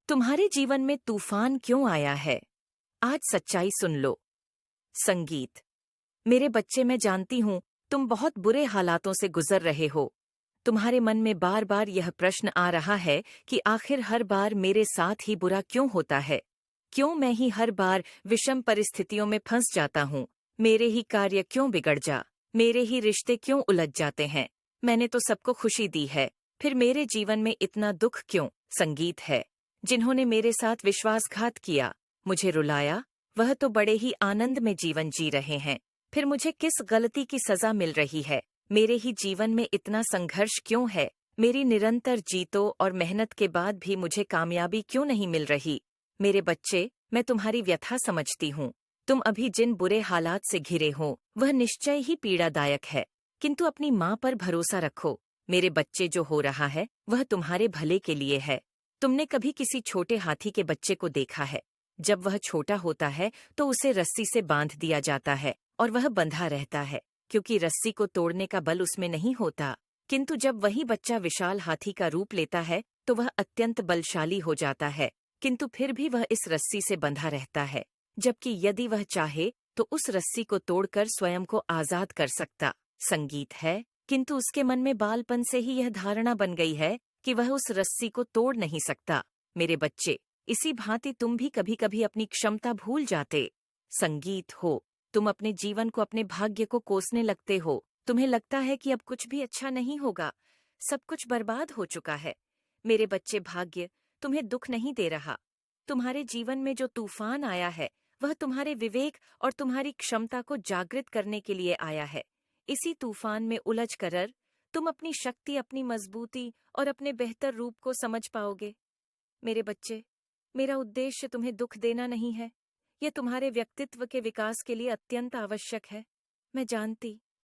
तुम्हारे जीवन में तूफान क्यों आया है? आज सच्चाई सुन लो। संगीत। मेरे बच्चे, मैं जानती हूँ तुम बहुत बुरे हालातों से गुजर रहे हो। तुम्हारे मन में बार बार यह प्रश्न आ रहा है कि आखिर हर बार मेरे साथ ही बुरा क्यों होता है? क्यों मैं ही हर बार विषम परिस्थितियों में फंस जाता हूँ? मेरे ही कार्य क्यों बिगड़ जा? मेरे ही रिश्ते क्यों उलझ जाते हैं? मैंने तो सबको खुशी दी है, फिर मेरे जीवन में इतना दुख क्यों? संगीत है। जिन्होंने मेरे साथ विश्वासघात किया, मुझे रुलाया, वह तो बड़े ही आनंद में जीवन जी रहे हैं। फिर मुझे किस गलती की सजा मिल रही है? मेरे ही जीवन में इतना संघर्ष क्यों है? मेरी निरंतर जीतों और मेहनत के बाद भी मुझे कामयाबी क्यों नहीं मिल रही? मेरे बच्चे, मैं तुम्हारी व्यथा समझती हूँ। तुम अभी जिन बुरे हालात से घिरे हो, वह निश्चय ही पीड़ादायक है, किंतु अपनी माँ पर भरोसा रखो। मेरे बच्चे, जो हो रहा है वह तुम्हारे भले के लिए है। तुमने कभी किसी छोटे हाथी के बच्चे को देखा है? जब वह छोटा होता है तो उसे रस्सी से बांध दिया जाता है और वह बंधा रहता है, क्योंकि रस्सी को तोड़ने का बल उसमें नहीं होता। किंतु जब वही बच्चा विशाल हाथी का रूप लेता है तो वह अत्यंत बलशाली हो जाता है, किंतु फिर भी वह इस रस्सी से बंधा रहता है, जबकि यदि वह चाहे तो उस रस्सी को तोड़कर स्वयं को आजाद कर सकता। संगीत है। किंतु उसके मन में बालपन से ही यह धारणा बन गई है कि वह उस रस्सी को तोड़ नहीं सकता। मेरे बच्चे, इसी भांति तुम भी कभी कभी अपनी क्षमता भूल जाते। संगीत हो। तुम अपने जीवन को, अपने भाग्य को कोसने लगते हो। तुम्हें लगता है कि अब कुछ भी अच्छा नहीं होगा, सब कुछ बर्बाद हो चुका है। मेरे बच्चे, भाग्य तुम्हें दुख नहीं दे रहा। तुम्हारे जीवन में जो तूफान आया है वह तुम्हारे विवेक और तुम्हारी क्षमता को जागृत करने के लिए आया है। इसी तूफान में उलझ कर तुम अपनी शक्ति, अपनी मजबूती और अपने बेहतर रूप को समझ पाओगे। मेरे बच्चे, मेरा उद्देश्य तुम्हें दुख देना नहीं है। यह तुम्हारे व्यक्तित्व के विकास के लिए अत्यंत आवश्यक है। मैं जानती